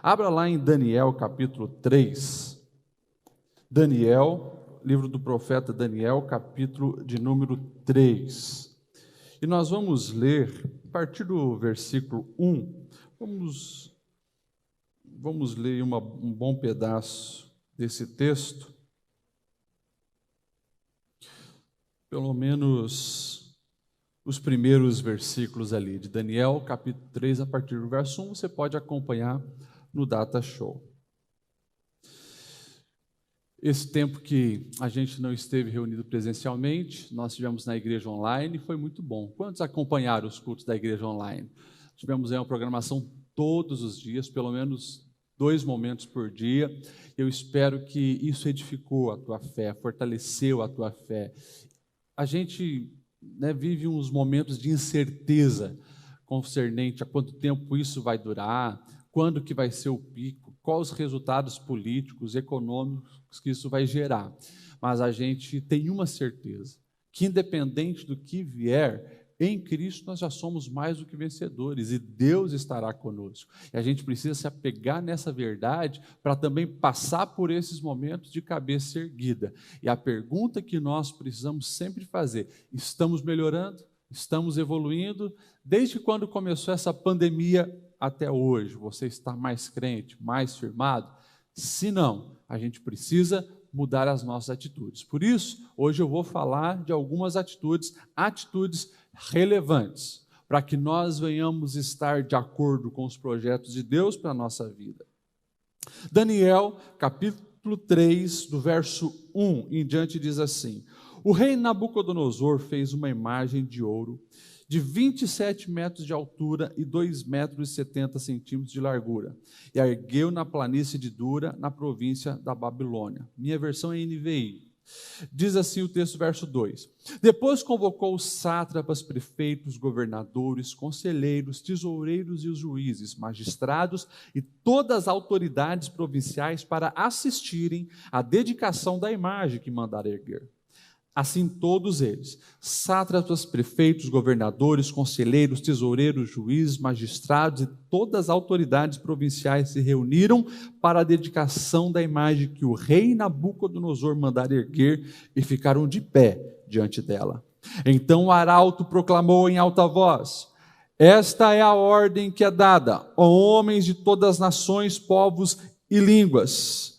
Abra lá em Daniel capítulo 3. Daniel, livro do profeta Daniel, capítulo de número 3. E nós vamos ler, a partir do versículo 1, vamos ler um bom pedaço desse texto, pelo menos os primeiros versículos ali, de Daniel, capítulo 3, a partir do verso 1, você pode acompanhar no Data Show. Esse tempo que a gente não esteve reunido presencialmente, nós tivemos na igreja online, foi muito bom. Quantos acompanharam os cultos da igreja online? Tivemos aí uma programação todos os dias, pelo menos 2 momentos por dia. Eu espero que isso edificou a tua fé, fortaleceu a tua fé. A gente vive uns momentos de incerteza concernente a quanto tempo isso vai durar, quando que vai ser o pico, quais os resultados políticos, econômicos que isso vai gerar. Mas a gente tem uma certeza, que independente do que vier, em Cristo nós já somos mais do que vencedores e Deus estará conosco. E a gente precisa se apegar nessa verdade para também passar por esses momentos de cabeça erguida. E a pergunta que nós precisamos sempre fazer: estamos melhorando? Estamos evoluindo? Desde quando começou essa pandemia até hoje, você está mais crente, mais firmado? Se não, a gente precisa mudar as nossas atitudes. Por isso, hoje eu vou falar de algumas atitudes relevantes, para que nós venhamos estar de acordo com os projetos de Deus para a nossa vida. Daniel, capítulo 3, do verso 1 em diante, diz assim: o rei Nabucodonosor fez uma imagem de ouro de 27 metros de altura e 2,70 metros de largura, e a ergueu na planície de Dura, na província da Babilônia. Minha versão é NVI. Diz assim o texto, verso 2: depois convocou os sátrapas, prefeitos, governadores, conselheiros, tesoureiros e os juízes, magistrados e todas as autoridades provinciais para assistirem à dedicação da imagem que mandara erguer. Assim todos eles, sátrapas, prefeitos, governadores, conselheiros, tesoureiros, juízes, magistrados e todas as autoridades provinciais se reuniram para a dedicação da imagem que o rei Nabucodonosor mandara erguer e ficaram de pé diante dela. Então o arauto proclamou em alta voz: esta é a ordem que é dada, ó homens de todas as nações, povos e línguas.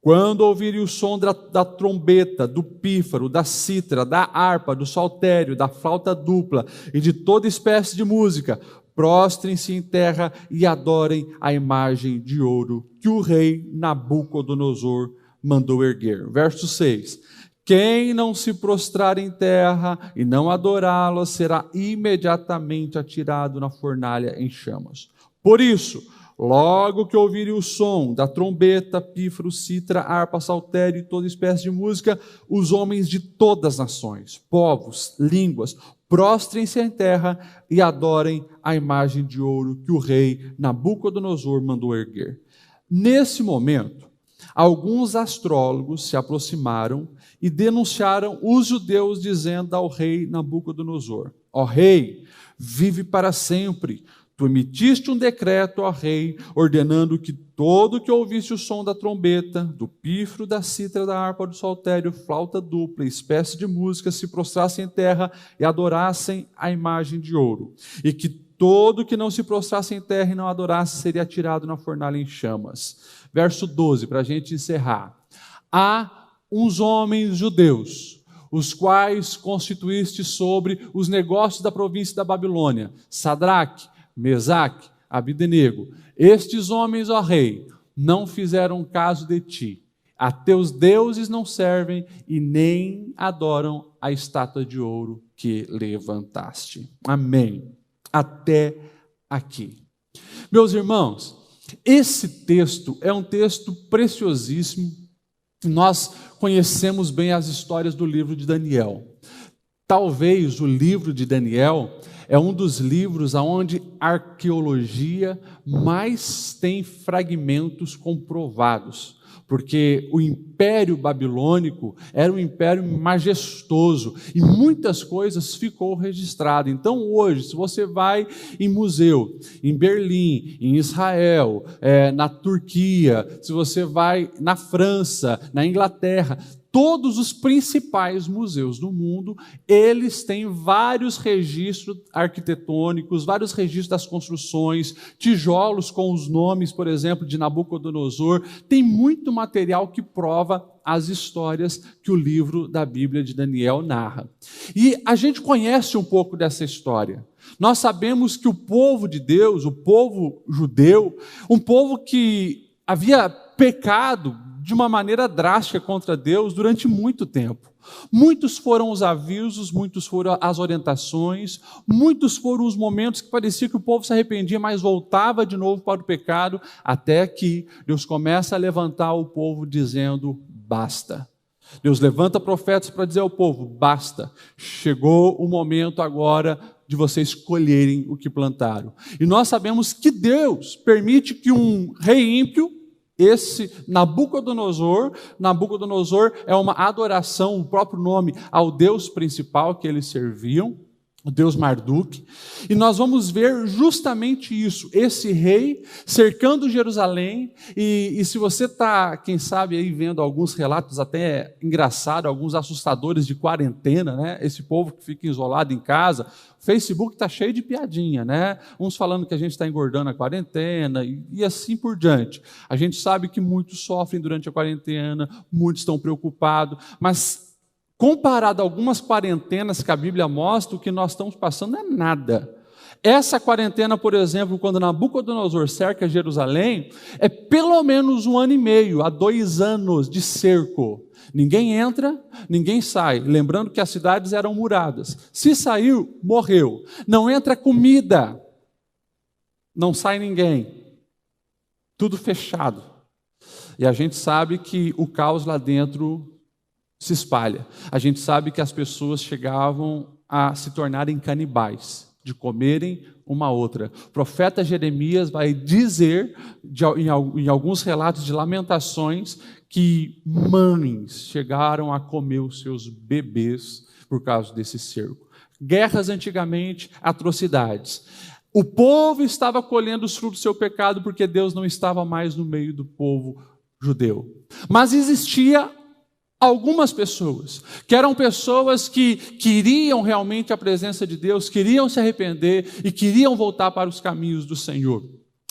Quando ouvirem o som da trombeta, do pífaro, da cítara, da harpa, do saltério, da flauta dupla e de toda espécie de música, prostrem-se em terra e adorem a imagem de ouro que o rei Nabucodonosor mandou erguer. Verso 6: quem não se prostrar em terra e não adorá-la será imediatamente atirado na fornalha em chamas. Por isso, logo que ouvirem o som da trombeta, pífaro, cítara, harpa, saltério e toda espécie de música, os homens de todas as nações, povos, línguas, prostrem-se em terra e adorem a imagem de ouro que o rei Nabucodonosor mandou erguer. Nesse momento, alguns astrólogos se aproximaram e denunciaram os judeus, dizendo ao rei Nabucodonosor: ó rei, vive para sempre. Tu emitiste um decreto, ó rei, ordenando que todo que ouvisse o som da trombeta, do pífaro, da cítara, da harpa, do saltério, flauta dupla, espécie de música, se prostrassem em terra e adorassem a imagem de ouro. E que todo que não se prostrasse em terra e não adorasse seria atirado na fornalha em chamas. Verso 12, para a gente encerrar. Há uns homens judeus, os quais constituíste sobre os negócios da província da Babilônia, Sadraque, Mesaque, Abdenego. Estes homens, ó rei, não fizeram caso de ti. A teus deuses não servem e nem adoram a estátua de ouro que levantaste. Amém. Até aqui. Meus irmãos, esse texto é um texto preciosíssimo. Nós conhecemos bem as histórias do livro de Daniel. Talvez o livro de Daniel é um dos livros onde a arqueologia mais tem fragmentos comprovados. porque o Império Babilônico era um império majestoso e muitas coisas ficou registrado. Então hoje, se você vai em museu, em Berlim, em Israel, na Turquia, se você vai na França, na Inglaterra, todos os principais museus do mundo, eles têm vários registros arquitetônicos, vários registros das construções, tijolos com os nomes, por exemplo, de Nabucodonosor. Tem muito material que prova as histórias que o livro da Bíblia de Daniel narra. E a gente conhece um pouco dessa história. Nós sabemos que o povo de Deus, o povo judeu, um povo que havia pecado de uma maneira drástica contra Deus durante muito tempo. Muitos foram os avisos, muitos foram as orientações, muitos foram os momentos que parecia que o povo se arrependia, mas voltava de novo para o pecado, até que Deus começa a levantar o povo dizendo, basta. Deus levanta profetas para dizer ao povo, basta, chegou o momento agora de vocês colherem o que plantaram. E nós sabemos que Deus permite que um rei ímpio, esse Nabucodonosor é uma adoração, o próprio nome, ao Deus principal que eles serviam, o Deus Marduk, e nós vamos ver justamente isso, esse rei cercando Jerusalém, e se você está, quem sabe, aí vendo alguns relatos até engraçados, alguns assustadores de quarentena, né? Esse povo que fica isolado em casa, o Facebook está cheio de piadinha, né? Uns falando que a gente está engordando a quarentena, e assim por diante. A gente sabe que muitos sofrem durante a quarentena, muitos estão preocupados, mas comparado a algumas quarentenas que a Bíblia mostra, o que nós estamos passando é nada. Essa quarentena, por exemplo, quando Nabucodonosor cerca Jerusalém, é pelo menos 1 ano e meio, a 2 anos de cerco. Ninguém entra, ninguém sai. Lembrando que as cidades eram muradas. Se saiu, morreu. Não entra comida, não sai ninguém. Tudo fechado. E a gente sabe que o caos lá dentro se espalha. A gente sabe que as pessoas chegavam a se tornarem canibais, de comerem uma outra. O profeta Jeremias vai dizer, em alguns relatos de Lamentações, que mães chegaram a comer os seus bebês por causa desse cerco. Guerras antigamente, atrocidades. O povo estava colhendo os frutos do seu pecado porque Deus não estava mais no meio do povo judeu. Mas existia algumas pessoas, que eram pessoas que queriam realmente a presença de Deus, queriam se arrepender e queriam voltar para os caminhos do Senhor.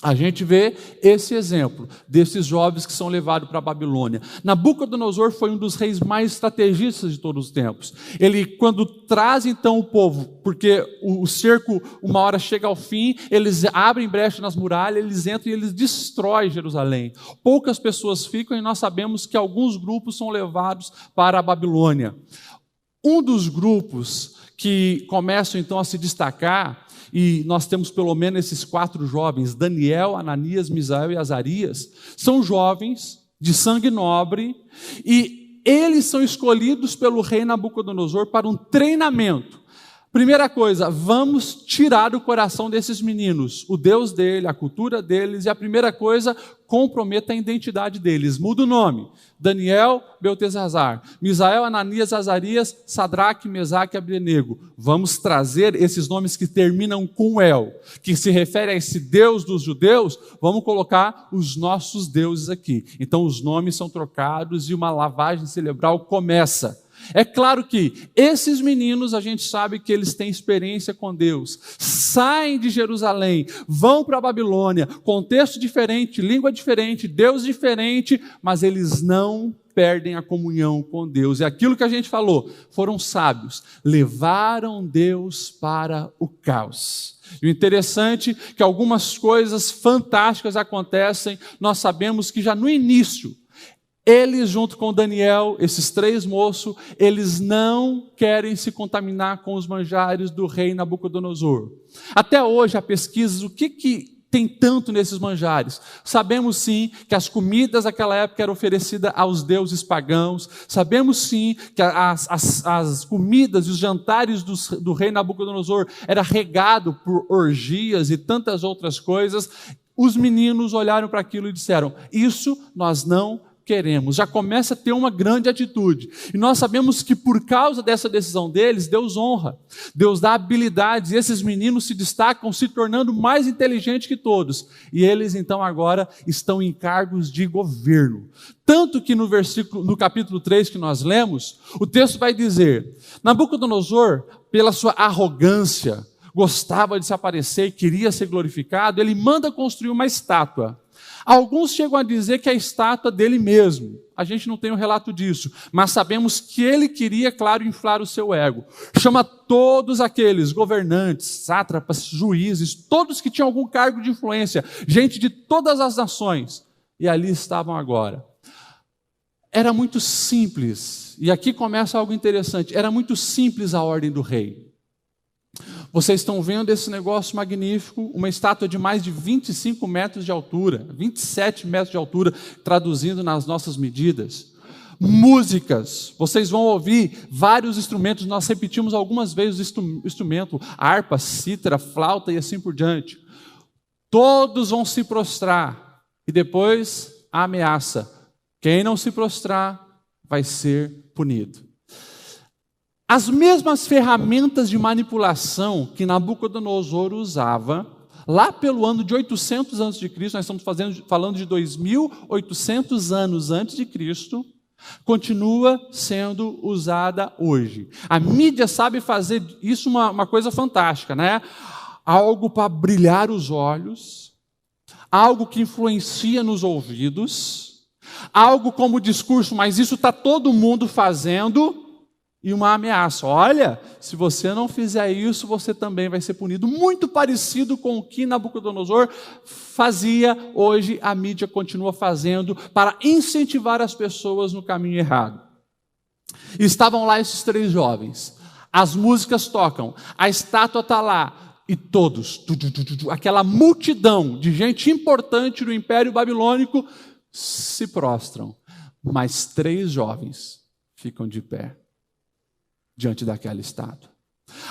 A gente vê esse exemplo desses jovens que são levados para a Babilônia. Nabucodonosor foi um dos reis mais estrategistas de todos os tempos. Ele, quando traz então o povo, porque o cerco uma hora chega ao fim, eles abrem brecha nas muralhas, eles entram e eles destroem Jerusalém. Poucas pessoas ficam e nós sabemos que alguns grupos são levados para a Babilônia. Um dos grupos que começam então a se destacar, e nós temos pelo menos esses 4 jovens, Daniel, Ananias, Misael e Azarias, são jovens de sangue nobre, e eles são escolhidos pelo rei Nabucodonosor para um treinamento. Primeira coisa, vamos tirar o coração desses meninos, o Deus dele, a cultura deles, e a primeira coisa, comprometa a identidade deles. Muda o nome, Daniel, Beltesazar, Misael, Ananias, Azarias, Sadraque, Mesaque e Abdenego. Vamos trazer esses nomes que terminam com El, que se refere a esse Deus dos judeus, vamos colocar os nossos deuses aqui. Então os nomes são trocados e uma lavagem cerebral começa. É claro que esses meninos, a gente sabe que eles têm experiência com Deus, saem de Jerusalém, vão para a Babilônia, contexto diferente, língua diferente, Deus diferente, mas eles não perdem a comunhão com Deus. É aquilo que a gente falou, foram sábios, levaram Deus para o caos. E o interessante é que algumas coisas fantásticas acontecem, nós sabemos que já no início, eles, junto com Daniel, esses 3 moços, eles não querem se contaminar com os manjares do rei Nabucodonosor. Até hoje, há pesquisas, o que tem tanto nesses manjares? Sabemos sim que as comidas daquela época eram oferecidas aos deuses pagãos. Sabemos sim que as comidas e os jantares do rei Nabucodonosor eram regados por orgias e tantas outras coisas. Os meninos olharam para aquilo e disseram, isso nós não queremos. Já começa a ter uma grande atitude. E nós sabemos que por causa dessa decisão deles, Deus honra. Deus dá habilidades. E esses meninos se destacam, se tornando mais inteligentes que todos. E eles então agora estão em cargos de governo. Tanto que no capítulo 3 que nós lemos, o texto vai dizer: Nabucodonosor, pela sua arrogância, gostava de se aparecer e queria ser glorificado, ele manda construir uma estátua. Alguns chegam a dizer que é a estátua dele mesmo. A gente não tem um relato disso, mas sabemos que ele queria, claro, inflar o seu ego. Chama todos aqueles governantes, sátrapas, juízes, todos que tinham algum cargo de influência, gente de todas as nações, e ali estavam agora. Era muito simples, e aqui começa algo interessante, era muito simples a ordem do rei. Vocês estão vendo esse negócio magnífico, uma estátua de mais de 25 metros de altura, 27 metros de altura, traduzindo nas nossas medidas. Músicas, vocês vão ouvir vários instrumentos, nós repetimos algumas vezes o instrumento, harpa, cítara, flauta e assim por diante. Todos vão se prostrar, e depois a ameaça: quem não se prostrar vai ser punido. As mesmas ferramentas de manipulação que Nabucodonosor usava, lá pelo ano de 800 a.C., nós estamos falando de 2.800 anos antes de Cristo, continua sendo usada hoje. A mídia sabe fazer isso uma coisa fantástica, né? Algo para brilhar os olhos, algo que influencia nos ouvidos, algo como discurso, mas isso está todo mundo fazendo, e uma ameaça: olha, se você não fizer isso, você também vai ser punido. Muito parecido com o que Nabucodonosor fazia, hoje a mídia continua fazendo para incentivar as pessoas no caminho errado. Estavam lá esses 3 jovens, as músicas tocam, a estátua está lá, e todos, aquela multidão de gente importante do Império Babilônico, se prostram, mas 3 jovens ficam de pé diante daquela estátua.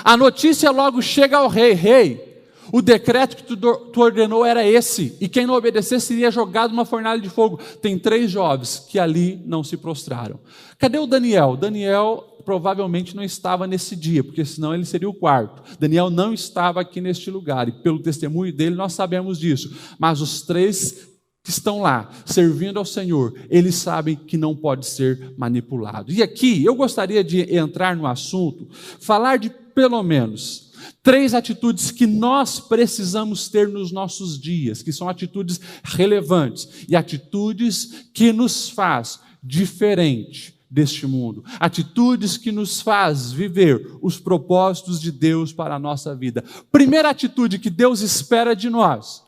A notícia logo chega ao rei: rei, o decreto que tu ordenou era esse, e quem não obedecesse seria jogado numa fornalha de fogo. Tem 3 jovens que ali não se prostraram. Cadê o Daniel? Daniel provavelmente não estava nesse dia, porque senão ele seria o 4º. Daniel não estava aqui neste lugar, e pelo testemunho dele nós sabemos disso. Mas os 3 que estão lá, servindo ao Senhor, eles sabem que não pode ser manipulado. E aqui, eu gostaria de entrar no assunto, falar de pelo menos 3 atitudes que nós precisamos ter nos nossos dias, que são atitudes relevantes, e atitudes que nos faz diferente deste mundo, atitudes que nos faz viver os propósitos de Deus para a nossa vida. Primeira atitude que Deus espera de nós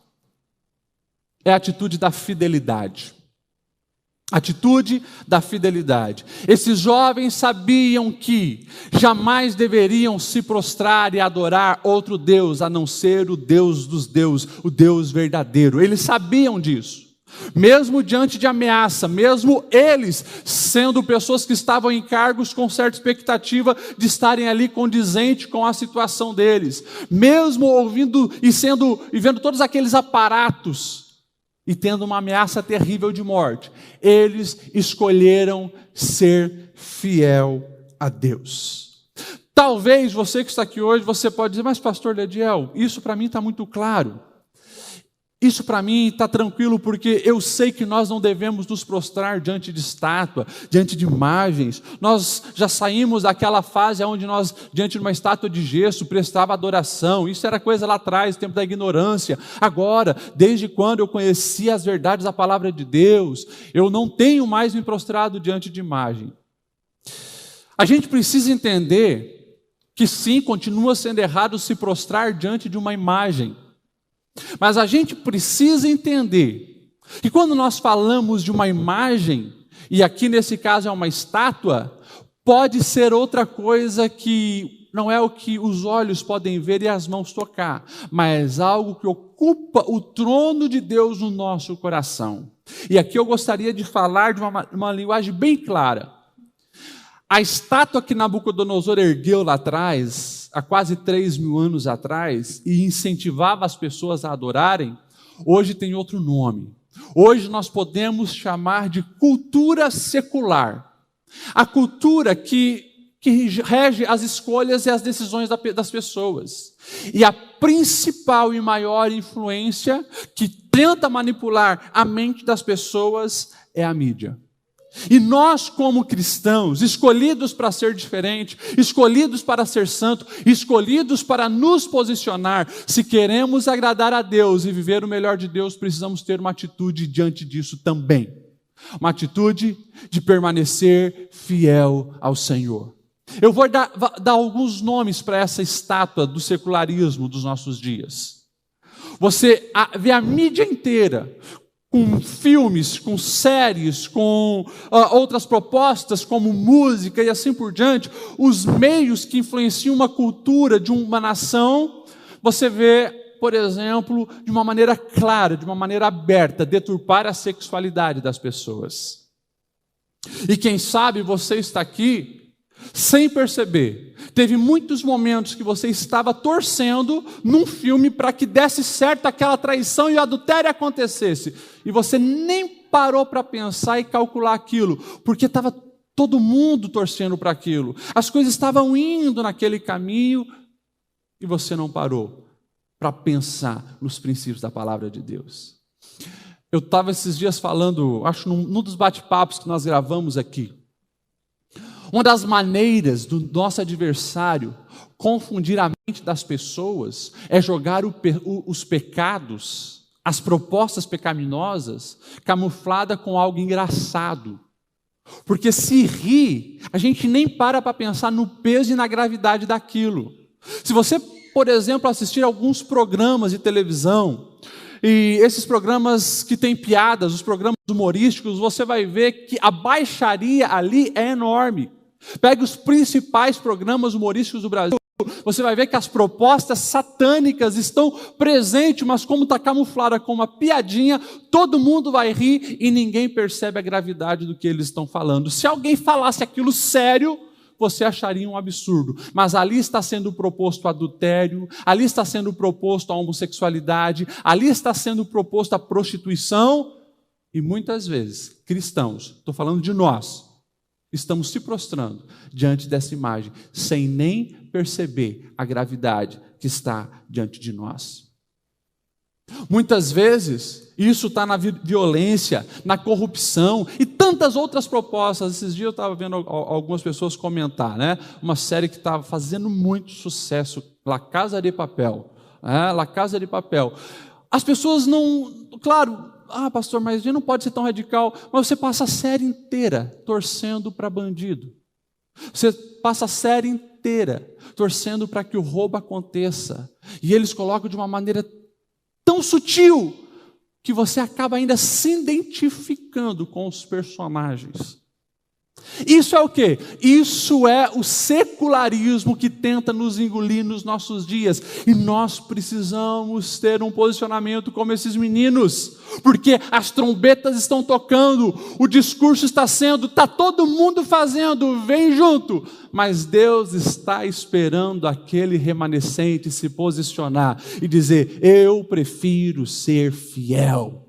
é a atitude da fidelidade. Atitude da fidelidade. Esses jovens sabiam que jamais deveriam se prostrar e adorar outro Deus, a não ser o Deus dos deuses, o Deus verdadeiro. Eles sabiam disso. Mesmo diante de ameaça, mesmo eles sendo pessoas que estavam em cargos com certa expectativa de estarem ali condizente com a situação deles, mesmo ouvindo e vendo todos aqueles aparatos, e tendo uma ameaça terrível de morte, eles escolheram ser fiel a Deus. Talvez você que está aqui hoje, você pode dizer: mas pastor Lediel, isso para mim está muito claro. Isso para mim está tranquilo, porque eu sei que nós não devemos nos prostrar diante de estátua, diante de imagens. Nós já saímos daquela fase onde nós, diante de uma estátua de gesso, prestava adoração. Isso era coisa lá atrás, tempo da ignorância. Agora, desde quando eu conheci as verdades da palavra de Deus, eu não tenho mais me prostrado diante de imagem. A gente precisa entender que sim, continua sendo errado se prostrar diante de uma imagem. Mas a gente precisa entender que quando nós falamos de uma imagem, e aqui nesse caso é uma estátua, pode ser outra coisa que não é o que os olhos podem ver e as mãos tocar, mas algo que ocupa o trono de Deus no nosso coração. E aqui eu gostaria de falar de uma linguagem bem clara. A estátua que Nabucodonosor ergueu lá atrás, há quase 3.000 anos atrás, e incentivava as pessoas a adorarem, hoje tem outro nome. Hoje nós podemos chamar de cultura secular. A cultura que rege as escolhas e as decisões das pessoas. E a principal e maior influência que tenta manipular a mente das pessoas é a mídia. E nós, como cristãos, escolhidos para ser diferente, escolhidos para ser santo, escolhidos para nos posicionar, se queremos agradar a Deus e viver o melhor de Deus, precisamos ter uma atitude diante disso também. Uma atitude de permanecer fiel ao Senhor. Eu vou dar alguns nomes para essa estátua do secularismo dos nossos dias. Você vê a mídia inteira, com filmes, com séries, com outras propostas como música e assim por diante, os meios que influenciam uma cultura de uma nação, você vê, por exemplo, de uma maneira clara, de uma maneira aberta, deturpar a sexualidade das pessoas. E quem sabe você está aqui sem perceber. Teve muitos momentos que você estava torcendo num filme para que desse certo aquela traição e o adultério acontecesse. E você nem parou para pensar e calcular aquilo, porque estava todo mundo torcendo para aquilo. As coisas estavam indo naquele caminho e você não parou para pensar nos princípios da palavra de Deus. Eu estava esses dias falando, acho num dos bate-papos que nós gravamos aqui. Uma das maneiras do nosso adversário confundir a mente das pessoas é jogar os pecados, as propostas pecaminosas, camuflada com algo engraçado. Porque se ri, a gente nem para pensar no peso e na gravidade daquilo. Se você, por exemplo, assistir alguns programas de televisão, e esses programas que têm piadas, os programas humorísticos, você vai ver que a baixaria ali é enorme. Pega os principais programas humorísticos do Brasil, você vai ver que as propostas satânicas estão presentes, mas como está camuflada com uma piadinha, todo mundo vai rir e ninguém percebe a gravidade do que eles estão falando. Se alguém falasse aquilo sério, você acharia um absurdo. Mas ali está sendo proposto adultério, ali está sendo proposto a homossexualidade, ali está sendo proposto a prostituição, e muitas vezes, cristãos, estou falando de nós, estamos se prostrando diante dessa imagem, sem nem perceber a gravidade que está diante de nós. Muitas vezes, isso está na violência, na corrupção e tantas outras propostas. Esses dias eu estava vendo algumas pessoas comentar, né? Uma série que estava fazendo muito sucesso, La Casa de Papel. La Casa de Papel. As pessoas não... Claro, pastor, mas a gente não pode ser tão radical. Mas você passa a série inteira torcendo para bandido. Você passa a série inteira torcendo para que o roubo aconteça. E eles colocam de uma maneira tão sutil que você acaba ainda se identificando com os personagens. Isso é o quê? Isso é o secularismo que tenta nos engolir nos nossos dias. E nós precisamos ter um posicionamento como esses meninos, porque as trombetas estão tocando, o discurso está todo mundo fazendo, vem junto. Mas Deus está esperando aquele remanescente se posicionar e dizer: eu prefiro ser fiel.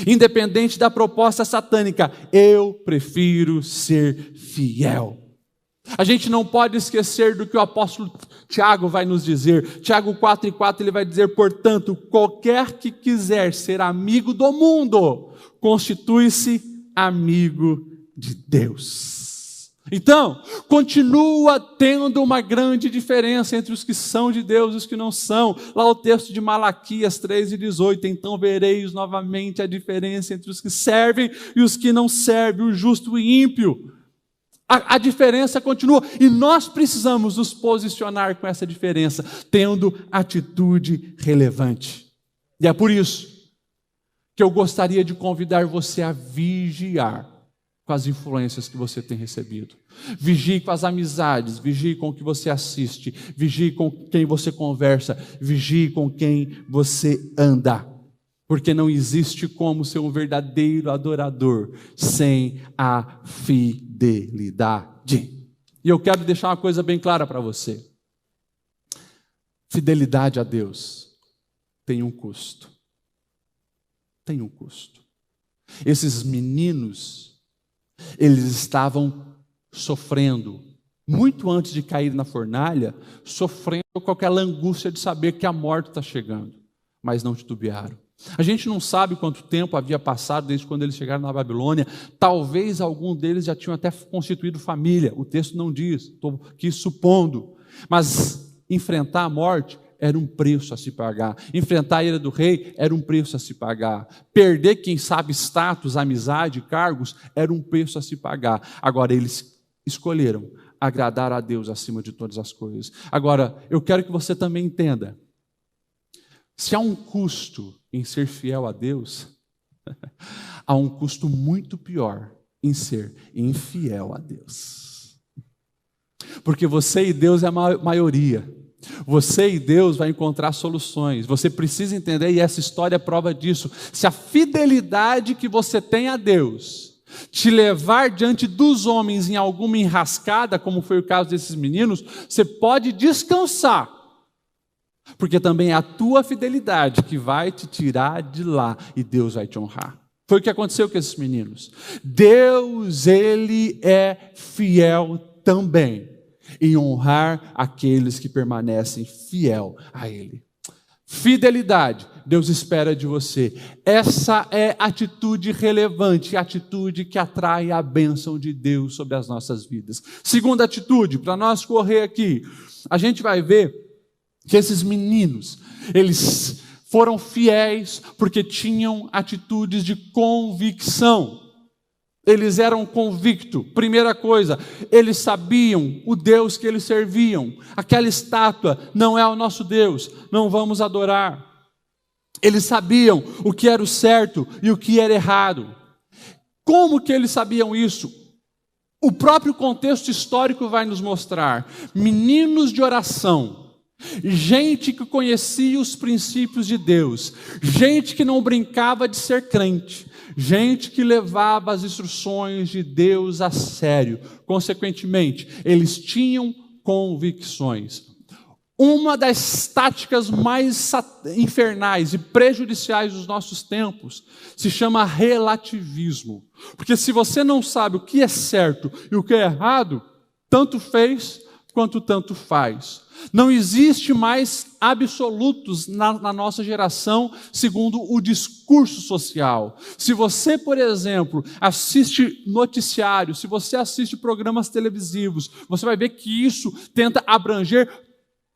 Independente da proposta satânica, eu prefiro ser fiel. A gente não pode esquecer do que o apóstolo Tiago vai nos dizer. Tiago 4:4, ele vai dizer: portanto, qualquer que quiser ser amigo do mundo, constitui-se amigo de Deus. Então, continua tendo uma grande diferença entre os que são de Deus e os que não são. Lá o texto de Malaquias 3:18, então vereis novamente a diferença entre os que servem e os que não servem, o justo e o ímpio. A diferença continua e nós precisamos nos posicionar com essa diferença, tendo atitude relevante. E é por isso que eu gostaria de convidar você a vigiar com as influências que você tem recebido. Vigie com as amizades, vigie com o que você assiste, vigie com quem você conversa, vigie com quem você anda. Porque não existe como ser um verdadeiro adorador sem a fidelidade. E eu quero deixar uma coisa bem clara para você. Fidelidade a Deus tem um custo. Tem um custo. Esses meninos, eles estavam sofrendo, muito antes de cair na fornalha, sofrendo com aquela angústia de saber que a morte está chegando, mas não titubearam. A gente não sabe quanto tempo havia passado desde quando eles chegaram na Babilônia. Talvez algum deles já tinham até constituído família. O texto não diz, estou aqui supondo. Mas enfrentar a morte era um preço a se pagar. Enfrentar a ira do rei era um preço a se pagar. Perder, quem sabe, status, amizade, cargos, era um preço a se pagar. Agora, eles escolheram agradar a Deus acima de todas as coisas. Agora, eu quero que você também entenda. Se há um custo em ser fiel a Deus, há um custo muito pior em ser infiel a Deus. Porque você e Deus é a maioria. Você e Deus vai encontrar soluções. Você precisa entender, e essa história é prova disso. Se a fidelidade que você tem a Deus te levar diante dos homens em alguma enrascada, como foi o caso desses meninos, você pode descansar. Porque também é a tua fidelidade que vai te tirar de lá e Deus vai te honrar. Foi o que aconteceu com esses meninos. Deus, Ele é fiel também em honrar aqueles que permanecem fiel a Ele. Fidelidade, Deus espera de você. Essa é atitude relevante, atitude que atrai a bênção de Deus sobre as nossas vidas. Segunda atitude, para nós correr aqui, a gente vai ver que esses meninos, eles foram fiéis porque tinham atitudes de convicção. Eles eram convictos. Primeira coisa, eles sabiam o Deus que eles serviam. Aquela estátua não é o nosso Deus, não vamos adorar. Eles sabiam o que era o certo e o que era errado. Como que eles sabiam isso? O próprio contexto histórico vai nos mostrar. Meninos de oração. Gente que conhecia os princípios de Deus, gente que não brincava de ser crente, gente que levava as instruções de Deus a sério. Consequentemente, eles tinham convicções. Uma das táticas mais infernais e prejudiciais dos nossos tempos se chama relativismo. Porque se você não sabe o que é certo e o que é errado, tanto fez quanto tanto faz. Não existe mais absolutos na nossa geração, segundo o discurso social. Se você, por exemplo, assiste noticiários, se você assiste programas televisivos, você vai ver que isso tenta abranger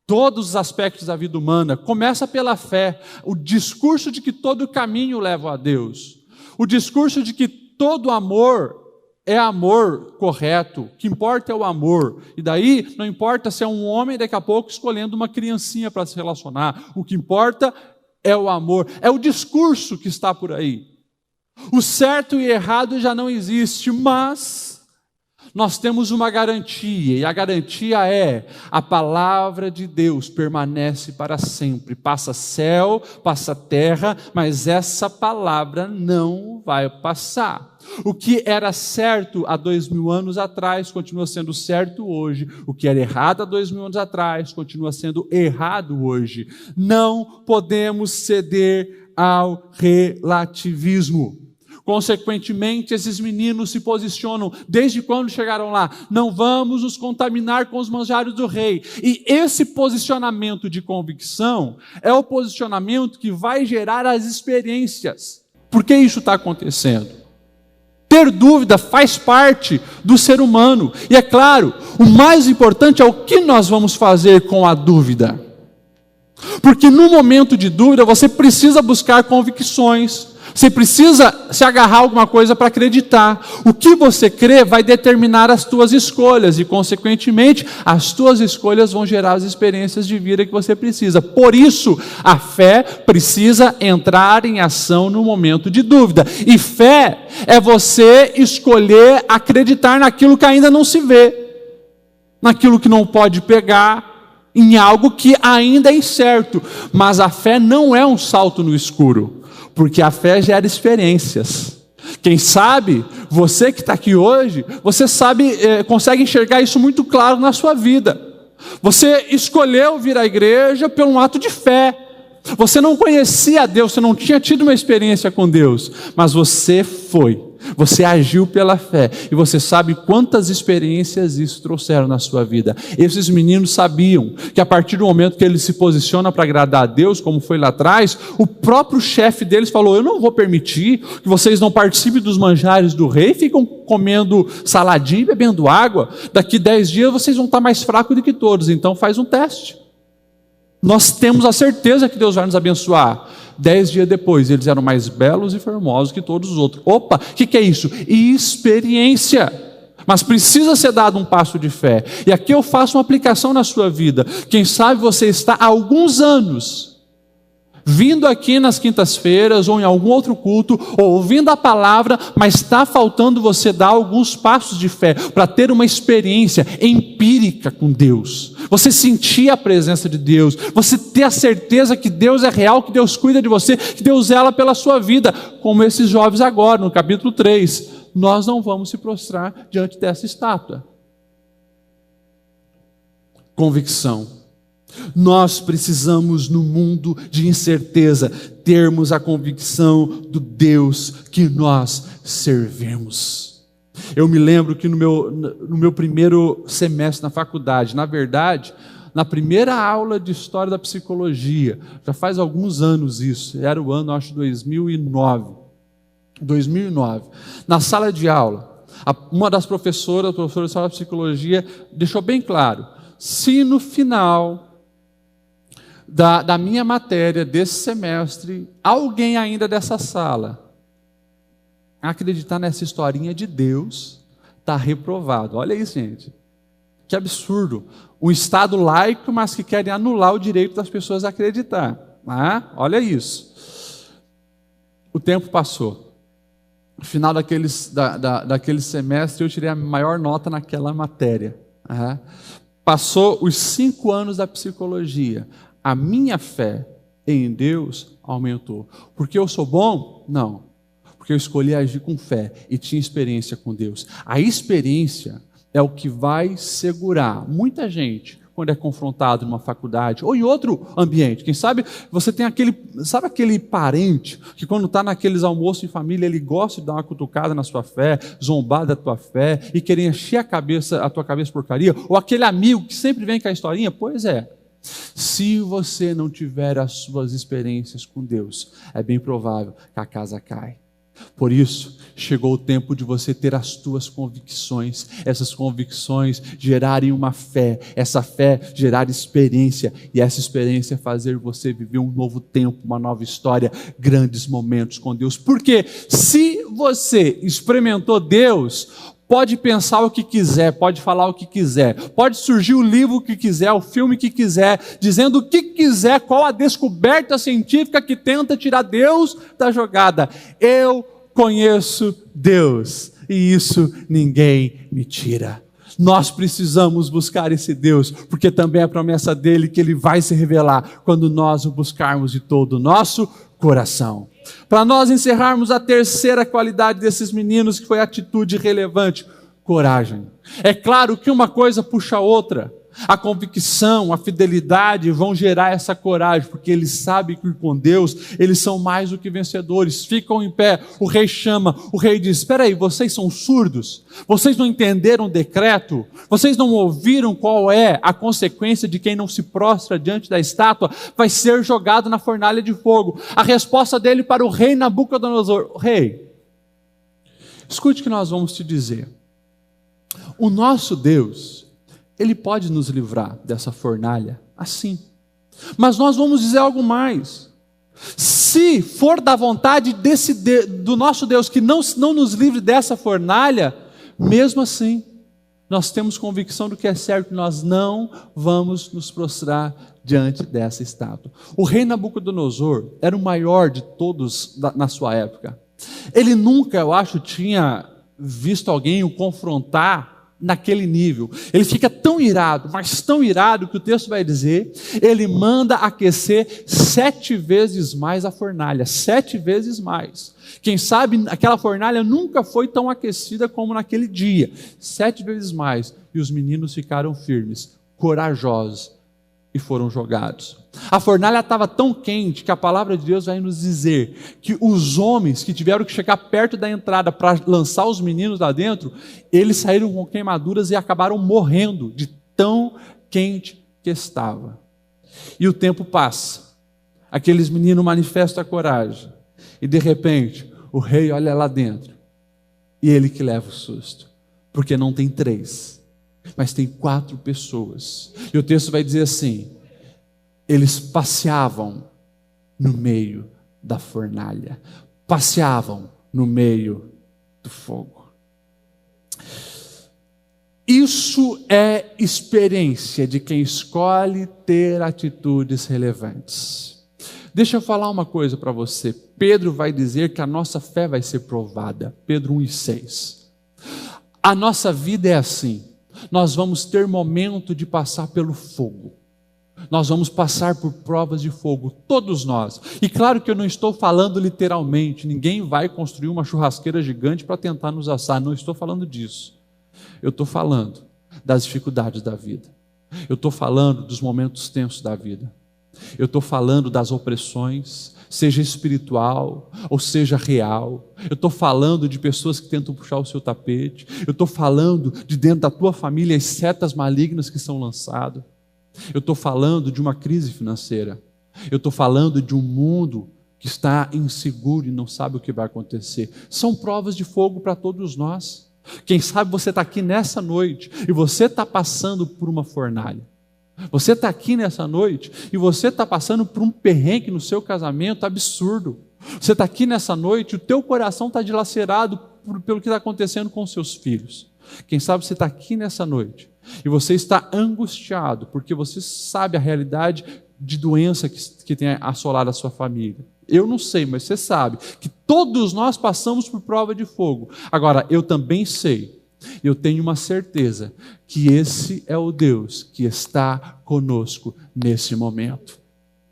todos os aspectos da vida humana. Começa pela fé, o discurso de que todo caminho leva a Deus, o discurso de que todo amor é amor correto, o que importa é o amor. E daí não importa se é um homem daqui a pouco escolhendo uma criancinha para se relacionar. O que importa é o amor. É o discurso que está por aí. O certo e errado já não existe, mas nós temos uma garantia, e a garantia é: a palavra de Deus permanece para sempre. Passa céu, passa terra, mas essa palavra não vai passar. O que era certo há 2000 anos atrás continua sendo certo hoje. O que era errado há 2000 anos atrás continua sendo errado hoje. Não podemos ceder ao relativismo. Consequentemente, esses meninos se posicionam desde quando chegaram lá: não vamos nos contaminar com os manjares do rei. E esse posicionamento de convicção é o posicionamento que vai gerar as experiências. Por que isso está acontecendo? Ter dúvida faz parte do ser humano. E é claro, o mais importante é o que nós vamos fazer com a dúvida. Porque no momento de dúvida, você precisa buscar convicções. Você precisa se agarrar a alguma coisa para acreditar. O que você crê vai determinar as tuas escolhas e, consequentemente, as tuas escolhas vão gerar as experiências de vida que você precisa. Por isso, a fé precisa entrar em ação no momento de dúvida. E fé é você escolher acreditar naquilo que ainda não se vê, naquilo que não pode pegar, em algo que ainda é incerto. Mas a fé não é um salto no escuro. Porque a fé gera experiências. Quem sabe, você que está aqui hoje, você sabe, consegue enxergar isso muito claro na sua vida. Você escolheu vir à igreja por um ato de fé. Você não conhecia Deus, você não tinha tido uma experiência com Deus, mas você foi. Você agiu pela fé e você sabe quantas experiências isso trouxeram na sua vida. Esses meninos sabiam que a partir do momento que ele se posiciona para agradar a Deus, como foi lá atrás, o próprio chefe deles falou: eu não vou permitir que vocês não participem dos manjares do rei, ficam comendo saladinha e bebendo água. Daqui 10 dias vocês vão estar mais fracos do que todos, então faz um teste. Nós temos a certeza que Deus vai nos abençoar. 10 dias depois, eles eram mais belos e formosos que todos os outros. Opa, o que é isso? Experiência. Mas precisa ser dado um passo de fé. E aqui eu faço uma aplicação na sua vida. Quem sabe você está há alguns anos vindo aqui nas quintas-feiras ou em algum outro culto, ou ouvindo a palavra, mas está faltando você dar alguns passos de fé para ter uma experiência empírica com Deus. Você sentir a presença de Deus, você ter a certeza que Deus é real, que Deus cuida de você, que Deus zela pela sua vida, como esses jovens agora, no capítulo 3. Nós não vamos se prostrar diante dessa estátua. Convicção. Nós precisamos, no mundo de incerteza, termos a convicção do Deus que nós servimos. Eu me lembro que no meu primeiro semestre na faculdade, na verdade, na primeira aula de História da Psicologia, já faz alguns anos isso, era o ano, acho, 2009, na sala de aula, uma das professoras de História da Psicologia, deixou bem claro: se no final da minha matéria desse semestre, alguém ainda dessa sala acreditar nessa historinha de Deus, está reprovado. Olha isso, gente. Que absurdo. Um Estado laico, mas que querem anular o direito das pessoas a acreditar. Olha isso. O tempo passou. No final daquele semestre, eu tirei a maior nota naquela matéria. Passou os 5 anos da psicologia. A minha fé em Deus aumentou. Porque eu sou bom? Não. Porque eu escolhi agir com fé e tinha experiência com Deus. A experiência é o que vai segurar muita gente quando é confrontado numa faculdade ou em outro ambiente. Quem sabe você tem aquele parente que quando está naqueles almoços em família, ele gosta de dar uma cutucada na sua fé, zombar da tua fé e querer encher a tua cabeça de porcaria, ou aquele amigo que sempre vem com a historinha. Pois é. Se você não tiver as suas experiências com Deus, é bem provável que a casa caia. Por isso, chegou o tempo de você ter as tuas convicções, essas convicções gerarem uma fé, essa fé gerar experiência, e essa experiência fazer você viver um novo tempo, uma nova história, grandes momentos com Deus. Porque se você experimentou Deus, pode pensar o que quiser, pode falar o que quiser, pode surgir o livro que quiser, o filme que quiser, dizendo o que quiser, qual a descoberta científica que tenta tirar Deus da jogada. Eu conheço Deus e isso ninguém me tira. Nós precisamos buscar esse Deus, porque também é a promessa dele que ele vai se revelar quando nós o buscarmos de todo o nosso coração. Para nós encerrarmos, a terceira qualidade desses meninos, que foi a atitude relevante: coragem. É claro que uma coisa puxa a outra. A convicção, a fidelidade vão gerar essa coragem, porque eles sabem que com Deus eles são mais do que vencedores. Ficam em pé, o rei chama, o rei diz: espera aí, vocês são surdos? Vocês não entenderam o decreto? Vocês não ouviram qual é a consequência de quem não se prostra diante da estátua? Vai ser jogado na fornalha de fogo. A resposta dele para o rei Nabucodonosor: rei, escute o que nós vamos te dizer. O nosso Deus, ele pode nos livrar dessa fornalha assim. Mas nós vamos dizer algo mais. Se for da vontade do nosso Deus que não nos livre dessa fornalha, mesmo assim, nós temos convicção do que é certo, nós não vamos nos prostrar diante dessa estátua. O rei Nabucodonosor era o maior de todos na sua época. Ele nunca, eu acho, tinha visto alguém o confrontar naquele nível. Ele fica tão irado, mas tão irado, que o texto vai dizer, ele manda aquecer 7 vezes mais a fornalha, 7 vezes mais. Quem sabe aquela fornalha nunca foi tão aquecida como naquele dia, 7 vezes mais. E os meninos ficaram firmes, corajosos, e foram jogados. A fornalha estava tão quente que a palavra de Deus vai nos dizer que os homens que tiveram que chegar perto da entrada para lançar os meninos lá dentro, eles saíram com queimaduras e acabaram morrendo de tão quente que estava. E o tempo passa, aqueles meninos manifestam a coragem, e de repente o rei olha lá dentro, e ele que leva o susto, porque não tem 3, mas tem 4 pessoas. E o texto vai dizer assim: eles passeavam no meio da fornalha, passeavam no meio do fogo. Isso é experiência de quem escolhe ter atitudes relevantes. Deixa eu falar uma coisa para você. Pedro vai dizer que a nossa fé vai ser provada. Pedro 1,6. A nossa vida é assim. Nós vamos ter momento de passar pelo fogo. Nós vamos passar por provas de fogo, todos nós. E claro que eu não estou falando literalmente. Ninguém vai construir uma churrasqueira gigante para tentar nos assar. Não estou falando disso. Eu estou falando das dificuldades da vida. Eu estou falando dos momentos tensos da vida. Eu estou falando das opressões, seja espiritual ou seja real. Eu estou falando de pessoas que tentam puxar o seu tapete. Eu estou falando de dentro da tua família as setas malignas que são lançadas. Eu estou falando de uma crise financeira. Eu estou falando de um mundo que está inseguro e não sabe o que vai acontecer. São provas de fogo para todos nós. Quem sabe você está aqui nessa noite e você está passando por uma fornalha. Você está aqui nessa noite e você está passando por um perrengue no seu casamento absurdo. Você está aqui nessa noite e o teu coração está dilacerado pelo que está acontecendo com os seus filhos. Quem sabe você está aqui nessa noite e você está angustiado porque você sabe a realidade de doença que tem assolado a sua família. Eu não sei, mas você sabe que todos nós passamos por prova de fogo. Agora, eu também sei, eu tenho uma certeza que esse é o Deus que está conosco nesse momento.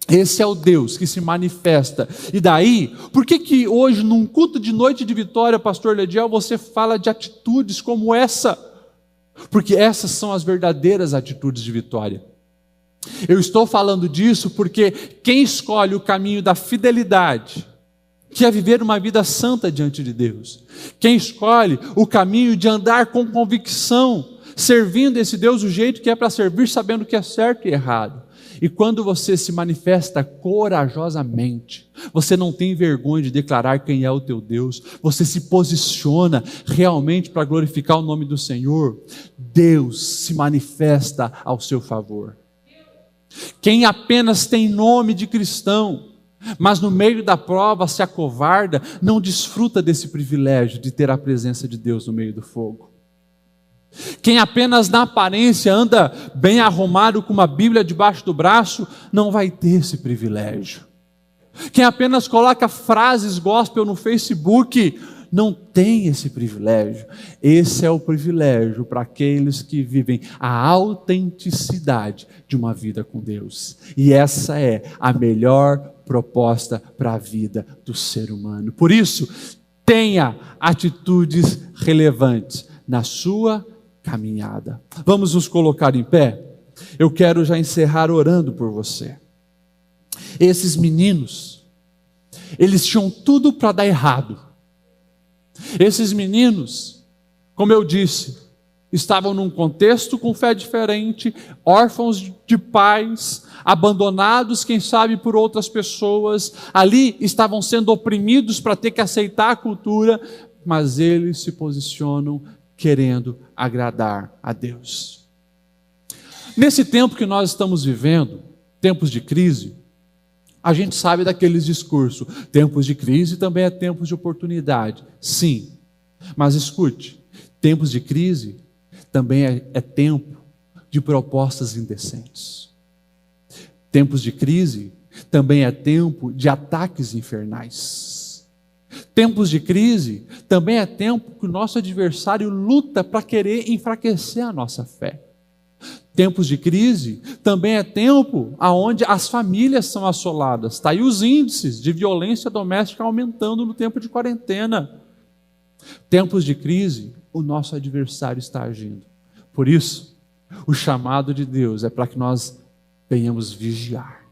Esse é o Deus que se manifesta. E daí, por que hoje, num culto de noite de vitória, pastor Lediel, você fala de atitudes como essa? Porque essas são as verdadeiras atitudes de vitória. Eu estou falando disso porque quem escolhe o caminho da fidelidade, que é viver uma vida santa diante de Deus, quem escolhe o caminho de andar com convicção, servindo esse Deus do jeito que é para servir, sabendo o que é certo e errado. E quando você se manifesta corajosamente, você não tem vergonha de declarar quem é o teu Deus, você se posiciona realmente para glorificar o nome do Senhor, Deus se manifesta ao seu favor. Quem apenas tem nome de cristão, mas no meio da prova se acovarda, não desfruta desse privilégio de ter a presença de Deus no meio do fogo. Quem apenas na aparência anda bem arrumado com uma Bíblia debaixo do braço, não vai ter esse privilégio. Quem apenas coloca frases gospel no Facebook, não tem esse privilégio. Esse é o privilégio para aqueles que vivem a autenticidade de uma vida com Deus. E essa é a melhor proposta para a vida do ser humano. Por isso, tenha atitudes relevantes na sua caminhada. Vamos nos colocar em pé? Eu quero já encerrar orando por você. Esses meninos, eles tinham tudo para dar errado. Esses meninos, como eu disse, estavam num contexto com fé diferente, órfãos de pais, abandonados, quem sabe, por outras pessoas. Ali estavam sendo oprimidos para ter que aceitar a cultura, mas eles se posicionam querendo agradar a Deus. Nesse tempo que nós estamos vivendo, tempos de crise, a gente sabe daqueles discursos, tempos de crise também é tempos de oportunidade. Sim, mas escute, tempos de crise também é tempo de propostas indecentes. Tempos de crise também é tempo de ataques infernais. Tempos de crise também é tempo que o nosso adversário luta para querer enfraquecer a nossa fé. Tempos de crise também é tempo onde as famílias são assoladas. Está aí os índices de violência doméstica aumentando no tempo de quarentena. Tempos de crise, o nosso adversário está agindo. Por isso, o chamado de Deus é para que nós venhamos vigiar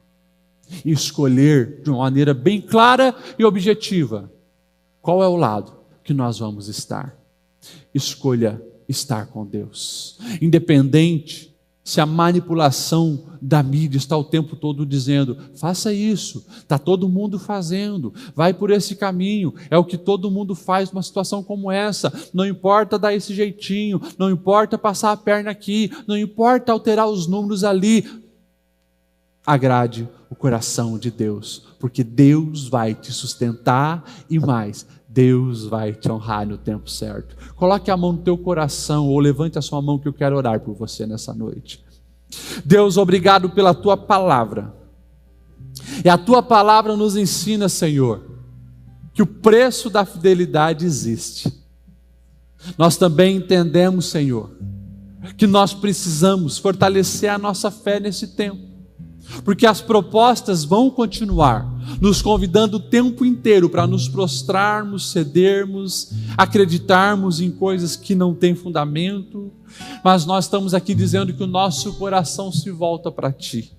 e escolher de uma maneira bem clara e objetiva qual é o lado que nós vamos estar. Escolha estar com Deus, independente se a manipulação da mídia está o tempo todo dizendo, faça isso, está todo mundo fazendo, vai por esse caminho, é o que todo mundo faz numa situação como essa, não importa dar esse jeitinho, não importa passar a perna aqui, não importa alterar os números ali. Agrade o coração de Deus, porque Deus vai te sustentar e mais, Deus vai te honrar no tempo certo. Coloque a mão no teu coração ou levante a sua mão que eu quero orar por você nessa noite. Deus, obrigado pela tua palavra. E a tua palavra nos ensina, Senhor, que o preço da fidelidade existe. Nós também entendemos, Senhor, que nós precisamos fortalecer a nossa fé nesse tempo. Porque as propostas vão continuar nos convidando o tempo inteiro para nos prostrarmos, cedermos, acreditarmos em coisas que não têm fundamento, mas nós estamos aqui dizendo que o nosso coração se volta para Ti,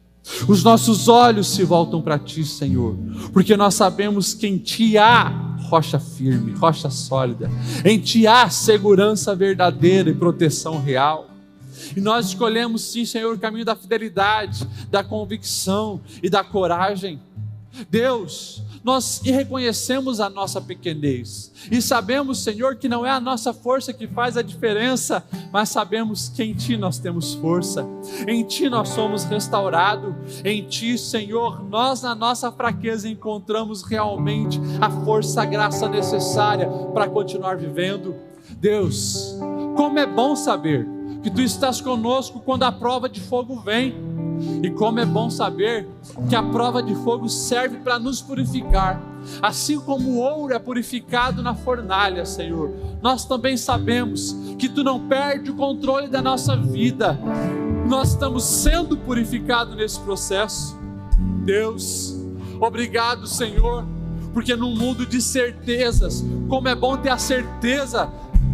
os nossos olhos se voltam para Ti, Senhor, porque nós sabemos que em Ti há rocha firme, rocha sólida, em Ti há segurança verdadeira e proteção real. E nós escolhemos sim, Senhor, o caminho da fidelidade, da convicção e da coragem. Deus, nós reconhecemos a nossa pequenez e sabemos, Senhor, que não é a nossa força que faz a diferença, mas sabemos que em Ti nós temos força, em Ti nós somos restaurados, em Ti, Senhor, nós na nossa fraqueza encontramos realmente a força, a graça necessária para continuar vivendo. Deus, como é bom saber que Tu estás conosco quando a prova de fogo vem, e como é bom saber que a prova de fogo serve para nos purificar, assim como o ouro é purificado na fornalha, Senhor, nós também sabemos que Tu não perde o controle da nossa vida, nós estamos sendo purificados nesse processo. Deus, obrigado, Senhor, porque num mundo de certezas, como é bom ter a certeza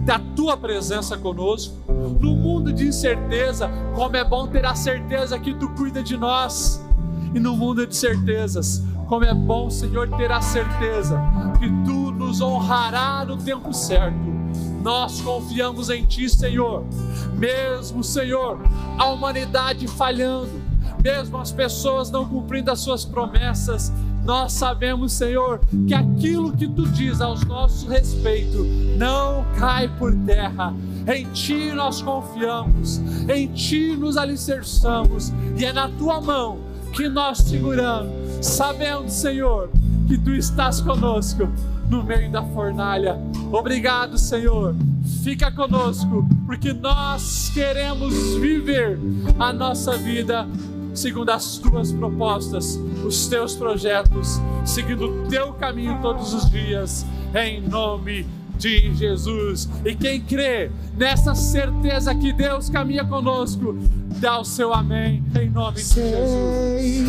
da Tua presença conosco. No mundo de incerteza, como é bom ter a certeza que Tu cuida de nós. E no mundo de certezas, como é bom, Senhor, ter a certeza que Tu nos honrará no tempo certo. Nós confiamos em Ti, Senhor. Mesmo, Senhor, a humanidade falhando, mesmo as pessoas não cumprindo as Suas promessas, nós sabemos, Senhor, que aquilo que Tu diz aos nossos respeitos não cai por terra. Em Ti nós confiamos, em Ti nos alicerçamos, e é na Tua mão que nós seguramos, sabendo, Senhor, que Tu estás conosco no meio da fornalha. Obrigado, Senhor, fica conosco, porque nós queremos viver a nossa vida segundo as Tuas propostas, os Teus projetos, seguindo o Teu caminho todos os dias, em nome de Jesus. E quem crê nessa certeza que Deus caminha conosco, dá o seu amém, em nome de Jesus.